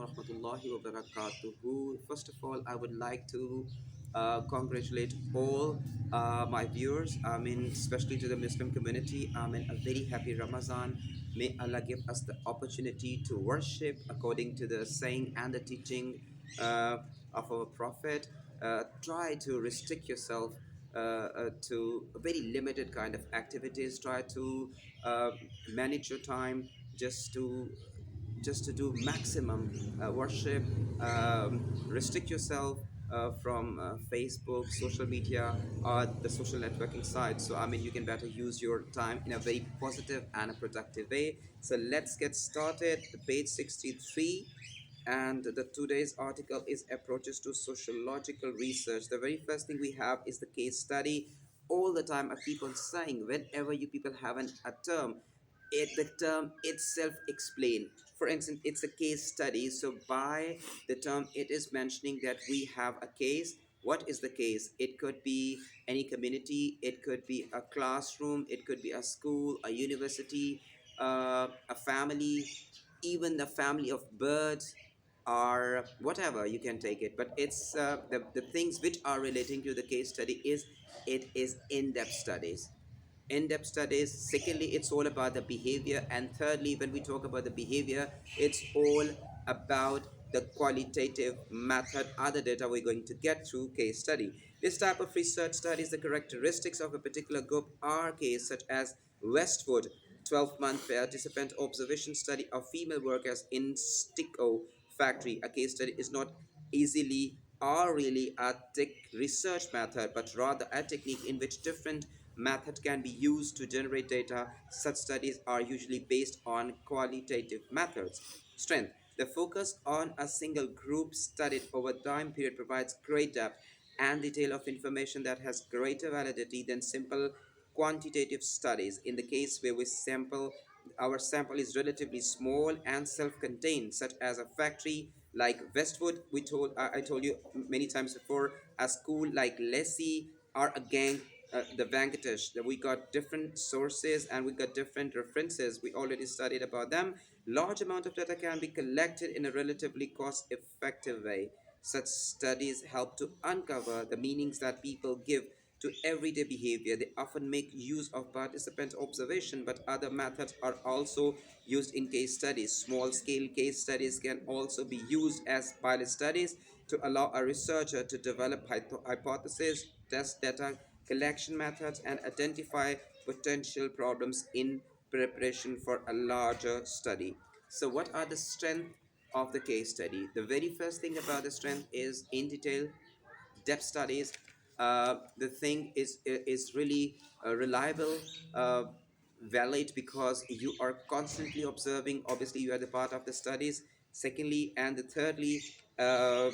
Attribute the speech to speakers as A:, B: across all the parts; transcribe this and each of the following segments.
A: rahmatullahi wa barakatuhu. First of all, I would like to congratulate all my viewers, especially to the Muslim community. A very happy Ramadan. May Allah give us the opportunity to worship according to the saying and the teaching uh, of our Prophet. Try to restrict yourself to a very limited kind of activities. Try to uh, manage your time just to do maximum worship. Restrict yourself from Facebook, social media, or the social networking sites. So you can better use your time in a very positive and a productive way. So let's get started. Page 63, and the today's article is approaches to sociological research. The very first thing we have is the case study. All the time I keep on saying, whenever you people have a term, the term itself explain. For instance, it's a case study, so by the term it is mentioning that we have a case. What is the case? It could be any community, it could be a classroom, it could be a school, a university, a family, even the family of birds, or whatever you can take it. But it's the things which are relating to the case study is, it is in-depth studies. In-depth studies. Secondly, it's all about the behavior. And thirdly, when we talk about the behavior, it's all about the qualitative method, other data we're going to get through case study. This type of research studies the characteristics of a particular group or case, such as Westwood 12-month participant observation study of female workers in Sticko factory. A case study is not easily or really a tech research method, but rather a technique in which different methods can be used to generate data. Such studies are usually based on qualitative methods. Strength. The focus on a single group studied over time period provides great depth and detail of information that has greater validity than simple quantitative studies. In the case where we sample, our sample is relatively small and self-contained, such as a factory like Westwood, I told you many times before, a school like Leslie, or a gang, the Venkatesh. That we got different sources and we got different references. We already studied about them. Large amount of data can be collected in a relatively cost-effective way. Such studies help to uncover the meanings that people give to everyday behavior. They often make use of participant observation, but other methods are also used in case studies. Small scale case studies can also be used as pilot studies to allow a researcher to develop hypotheses, test data collection methods, and identify potential problems in preparation for a larger study. So, what are the strengths of the case study? The very first thing about the strength is in detail depth studies. The thing is really reliable, valid, because you are constantly observing. Obviously, you are the part of the studies. Secondly, and the uh,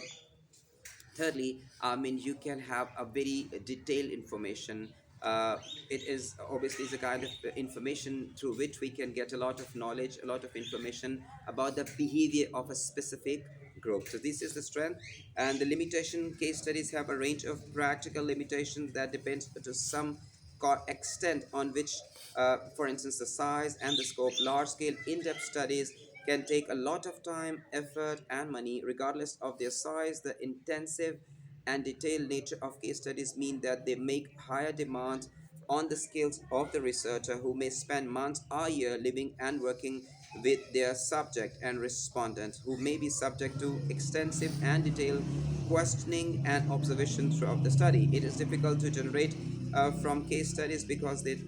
A: thirdly, you can have a very detailed information. uh, it is obviously is a kind of information through which we can get a lot of knowledge, a lot of information about the behavior of a specific group. So this is the strength. And the limitation, case studies have a range of practical limitations that depends to some extent on which, for instance, the size and the scope. Large scale in-depth studies can take a lot of time, effort, and money. Regardless of their size, the intensive and detailed nature of case studies mean that they make higher demands on the skills of the researcher, who may spend months or year living and working with their subject, and respondents, who may be subject to extensive and detailed questioning and observation throughout the study. It is difficult to generate from case studies because they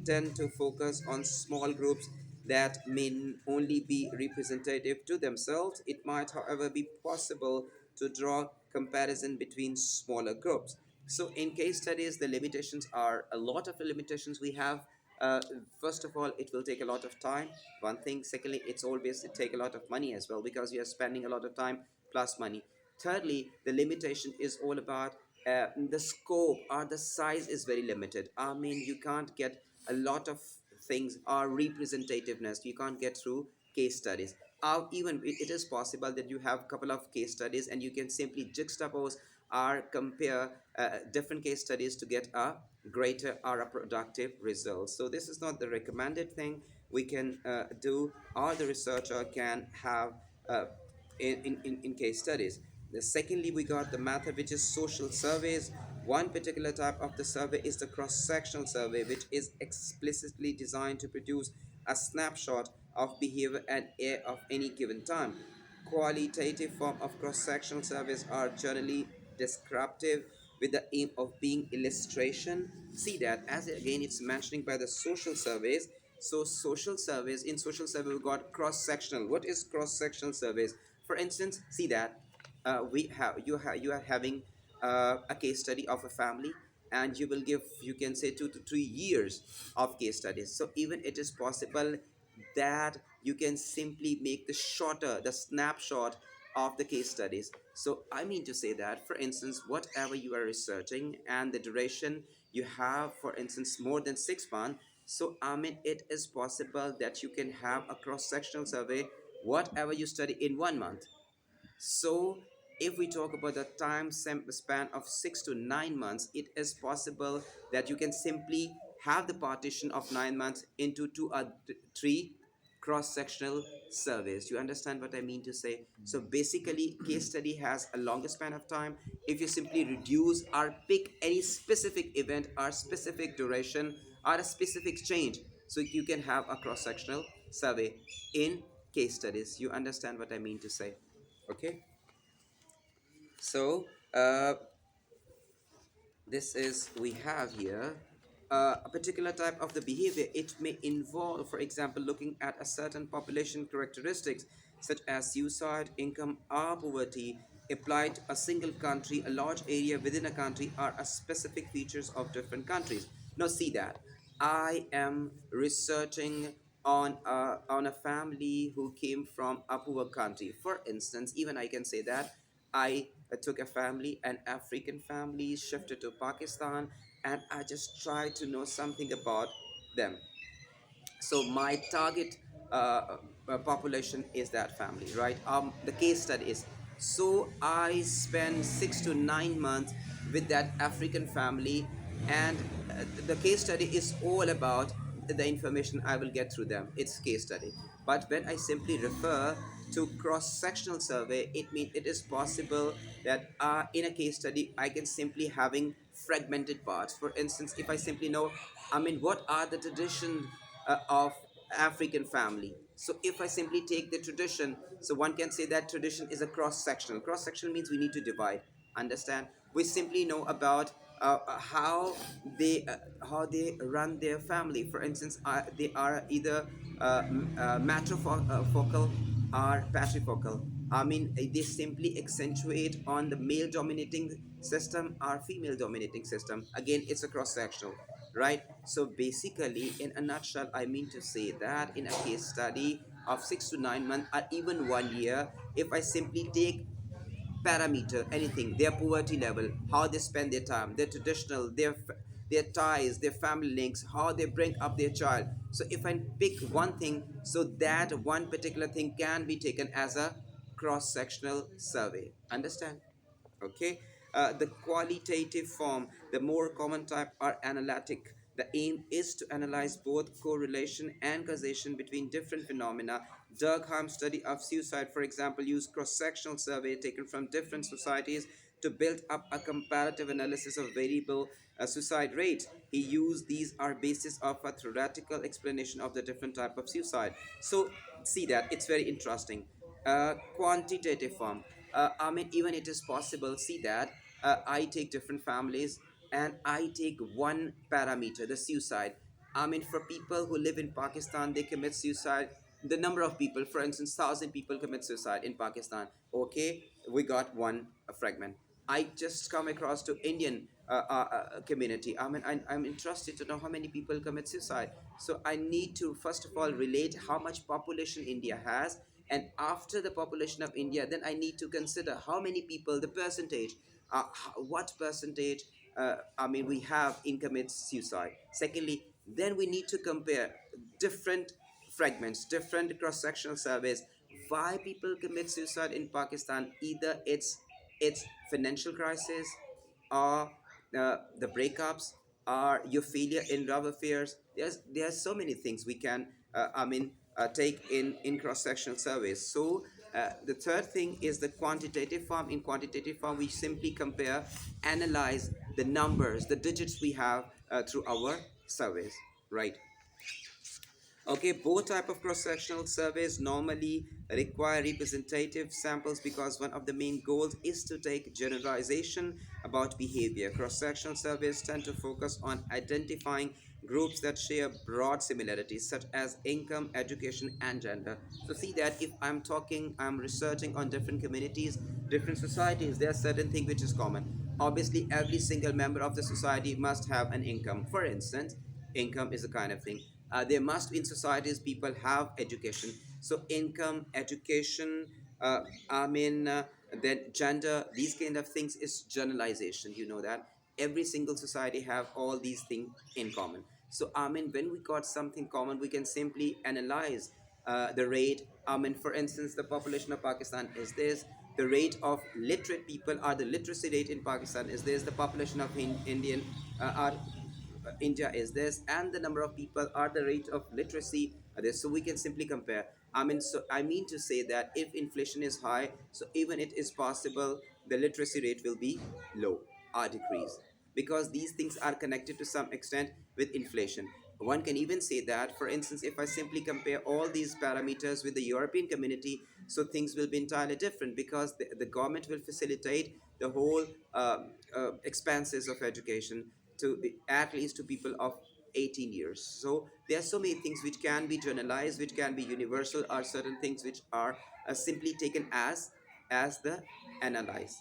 A: tend to focus on small groups that may only be representative to themselves. It might, however, be possible to draw comparison between smaller groups. So, in case studies, the limitations are a lot of the limitations we have. Uh, First of all, it will take a lot of time. One thing. Secondly, it's always it take a lot of money as well, because you are spending a lot of time plus money. Thirdly, the limitation is all about the scope or the size is very limited. You can't get a lot of things or representativeness. You can't get through case studies. Even it is possible that you have a couple of case studies and you can simply juxtapose or compare different case studies to get a greater or a productive result. So this is not the recommended thing we can do, or the researcher can have. in case studies. Secondly, we got the method which is social surveys. One particular type of the survey is the cross-sectional survey, which is explicitly designed to produce a snapshot of behavior at of any given time. Qualitative form of cross-sectional surveys are generally descriptive with the aim of being illustration. See that as again it's mentioning by the social surveys. So social surveys, in social survey we got cross-sectional. What is cross-sectional surveys? For instance, see that we have you are having a case study of a family, and you will give, you can say, 2 to 3 years of case studies. So even it is possible that you can simply make the snapshot of the case studies. So I mean to say that, for instance, whatever you are researching and the duration you have, for instance, more than 6 months. So I mean it is possible that you can have a cross-sectional survey whatever you study in 1 month. So, if we talk about the span of 6 to 9 months, it is possible that you can simply have the partition of 9 months into two or three cross-sectional surveys. You understand what I mean to say? So basically, case study has a longer span of time. If you simply reduce or pick any specific event or specific duration or a specific change, so you can have a cross-sectional survey in case studies. You understand what I mean to say? Okay, so this is we have here a particular type of the behavior. It may involve, for example, looking at a certain population characteristics such as suicide, income, or poverty applied to a single country, a large area within a country, or a specific features of different countries. Now see that I am researching on a family who came from a poor country. For instance, even I can say that I took a family, an African family, shifted to Pakistan, and I just tried to know something about them. So my target population is that family, right? The case study is, so I spend 6 to 9 months with that African family, and the case study is all about the information I will get through them. It's case study. But when I simply refer to cross-sectional survey, it means it is possible that in a case study I can simply having fragmented parts. For instance, if I simply know, I mean, what are the traditions of African family. So if I simply take the tradition, so one can say that tradition is a cross-sectional. Cross-sectional means we need to divide. Understand? We simply know about how they run their family. For instance, they are either matrifocal or patrifocal. I mean, they simply accentuate on the male dominating system or female dominating system. Again, it's a cross-sectional, right? So basically, in a nutshell, I mean to say that in a case study of 6 to 9 months or even 1 year, if I simply take parameter, anything, their poverty level, how they spend their time, their traditional, their ties, their family links, how they bring up their child. So if I pick one thing, so that one particular thing can be taken as a cross-sectional survey. Understand? Okay, the qualitative form, the more common type, are analytic. The aim is to analyze both correlation and causation between different phenomena. Durkheim's study of suicide, for example, used cross-sectional survey taken from different societies to build up a comparative analysis of variable suicide rates. He used these are basis of a theoretical explanation of the different type of suicide. So see that it's very interesting. Quantitative form, I mean, even it is possible, see that I take different families and I take one parameter, the suicide. I mean, for people who live in Pakistan, they commit suicide. The number of people, for instance, 1,000 people commit suicide in Pakistan. Okay, we got one fragment. I just come across to Indian community. I mean, I'm interested to know how many people commit suicide. So I need to first of all relate how much population India has, and after the population of India, then I need to consider how many people, the percentage, what percentage, I mean, we have in commits suicide. Secondly, then we need to compare different fragments, different cross-sectional surveys, why people commit suicide in Pakistan. Either it's financial crisis, or the breakups, or your failure in love affairs. There's so many things we can take in cross-sectional surveys. So The third thing is the quantitative form. In quantitative form, we simply compare, analyze the numbers, the digits we have through our surveys, right? Okay, both type of cross-sectional surveys normally require representative samples because one of the main goals is to take generalization about behavior. Cross-sectional surveys tend to focus on identifying groups that share broad similarities such as income, education, and gender. So see that if I'm researching on different communities, different societies, there are certain things which is common. Obviously, every single member of the society must have an income. For instance, income is a kind of thing. There must in societies people have education, so income, education, I mean then gender, these kind of things is generalization, you know that every single society have all these things in common. So I mean when we got something common we can simply analyze the rate. I mean for instance the population of Pakistan is this, the rate of literate people or the literacy rate in Pakistan is this, the population of Indian are India is this, and the number of people or the rate of literacy are this. So we can simply compare. I mean to say that if inflation is high, so even it is possible the literacy rate will be low or decrease because these things are connected to some extent with inflation. One can even say that, for instance, if I simply compare all these parameters with the European community, so things will be entirely different because the government will facilitate the whole expenses of education to at least to people of 18 years. So there are so many things which can be generalized, which can be universal, or certain things which are simply taken as the analysis,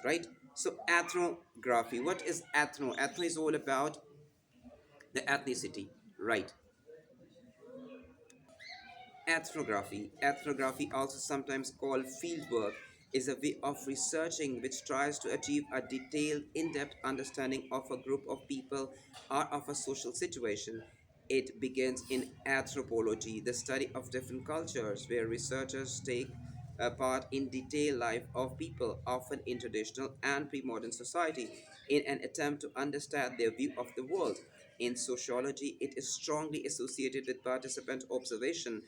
A: right? So ethnography, what is ethno? Ethno is all about the ethnicity, right? Ethnography, also sometimes called fieldwork, is a way of researching which tries to achieve a detailed, in depth understanding of a group of people or of a social situation. It begins in anthropology, the study of different cultures, where researchers take part in detailed life of people, often in traditional and pre modern society, in an attempt to understand their view of the world. In sociology, it is strongly associated with participant observation,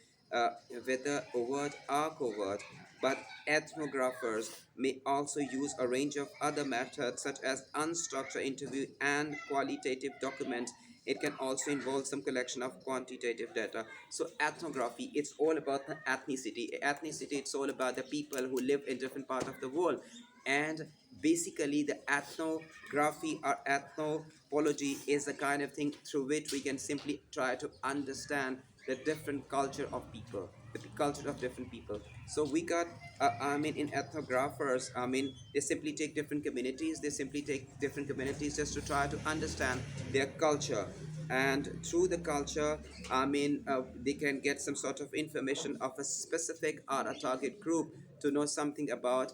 A: whether overt or covert, but ethnographers may also use a range of other methods such as unstructured interview and qualitative documents. It can also involve some collection of quantitative data. So ethnography, it's all about the ethnicity. Ethnicity, it's all about the people who live in different parts of the world. And basically the ethnography or ethnology is the kind of thing through which we can simply try to understand the different culture of people, the culture of different people. So we got I mean in ethnographers, I mean they simply take different communities, they simply take different communities just to try to understand their culture, and through the culture, I mean they can get some sort of information of a specific or a target group to know something about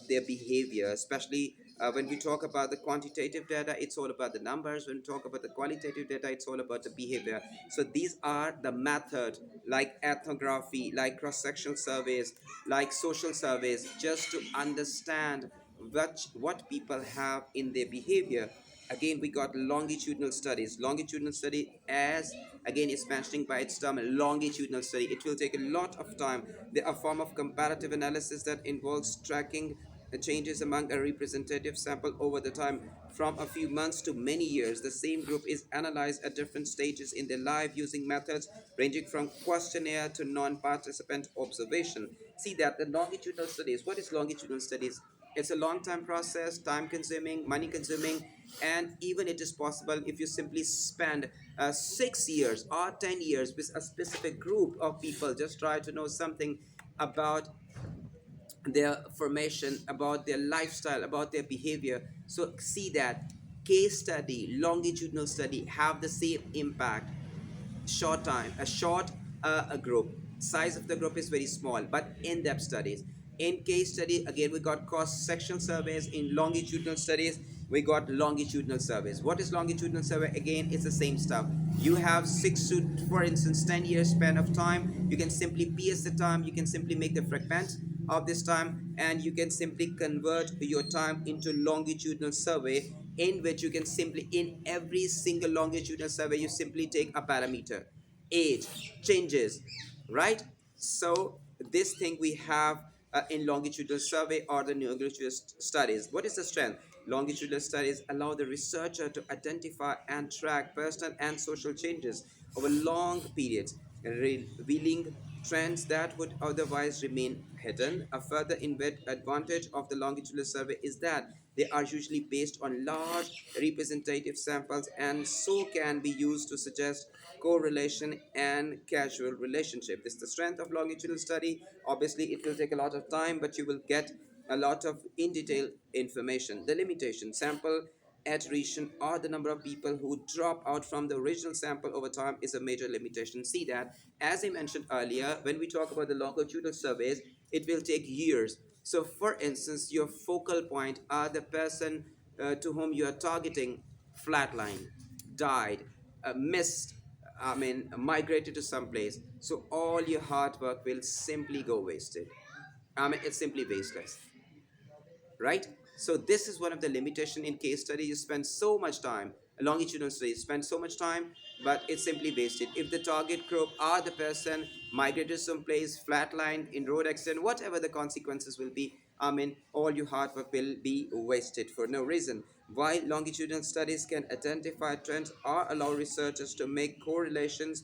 A: their behavior, especially when we talk about the quantitative data, it's all about the numbers. When we talk about the qualitative data, it's all about the behavior. So these are the method, like ethnography, like cross-sectional surveys, like social surveys, just to understand what people have in their behavior. Again, we got longitudinal studies. Longitudinal study, as again is mentioning by its term, longitudinal study, it will take a lot of time. They are a form of comparative analysis that involves tracking changes among a representative sample over the time from a few months to many years. The same group is analyzed at different stages in their life using methods ranging from questionnaire to non-participant observation. See that the longitudinal studies, what is longitudinal studies? It's a long time process, time consuming, money consuming, and even it is possible if you simply spend 6 years or 10 years with a specific group of people, just try to know something about their formation, about their lifestyle, about their behavior. So see that case study, longitudinal study have the same impact. Short time, a short a group, size of the group is very small, but in-depth studies. In case study, again we got cross-sectional surveys. In longitudinal studies, we got longitudinal surveys. What is longitudinal survey? Again, it's the same stuff. You have 6 to, for instance, 10 years span of time. You can simply pierce the time, you can simply make the fragment of this time, and you can simply convert your time into longitudinal survey, in which you can simply, in every single longitudinal survey, you simply take a parameter, age changes, right? So this thing we have in longitudinal survey or the longitudinal studies. What is the strength? Longitudinal studies allow the researcher to identify and track personal and social changes over long periods, revealing trends that would otherwise remain hidden. A further advantage of the longitudinal survey is that they are usually based on large representative samples and so can be used to suggest correlation and causal relationship. This is the strength of longitudinal study. Obviously, it will take a lot of time, but you will get a lot of in detail information. The limitation: sample attrition or the number of people who drop out from the original sample over time is a major limitation. See that, as I mentioned earlier, when we talk about the longitudinal surveys, it will take years. So, for instance, your focal point are the person to whom you are targeting flatline, died, missed, migrated to some place. So all your hard work will simply go wasted. It's simply wasteless, right? So this is one of the limitation in case study. You spend so much time, a longitudinal study, spend so much time, but it's simply wasted. If the target group are the person migrated someplace, flatlined in road accident, whatever the consequences will be, all your hard work will be wasted for no reason. While longitudinal studies can identify trends or allow researchers to make correlations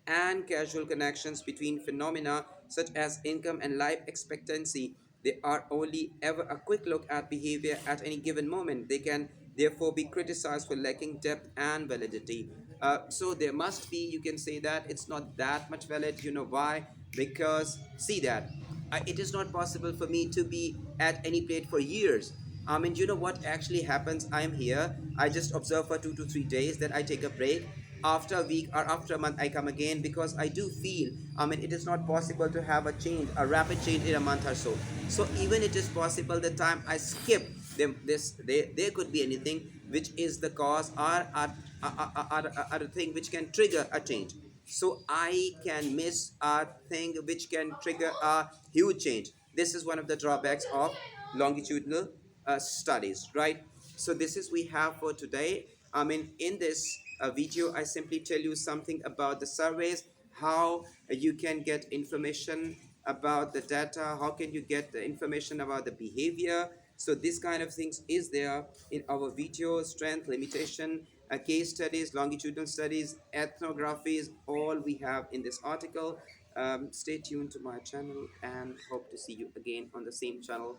A: and causal connections between phenomena such as income and life expectancy. They are only ever a quick look at behavior at any given moment. They can therefore be criticized for lacking depth and validity. So there must be, you can say that it's not that much valid. You know why? Because see that it is not possible for me to be at any plate for years. You know what actually happens? I'm here. I just observe for 2 to 3 days. Then I take a break. After a week or after a month, I come again because I do feel. It is not possible to have a change, a rapid change in a month or so. So even it is possible the time I skip them, there could be anything which is the cause or a thing which can trigger a change. So I can miss a thing which can trigger a huge change. This is one of the drawbacks of longitudinal studies, right? So this is we have for today. In this video, I simply tell you something about the surveys, how you can get information about the data, how can you get the information about the behavior. So this kind of things is there in our video: strength, limitation, case studies, longitudinal studies, ethnographies, all we have in this article. Stay tuned to my channel and hope to see you again on the same channel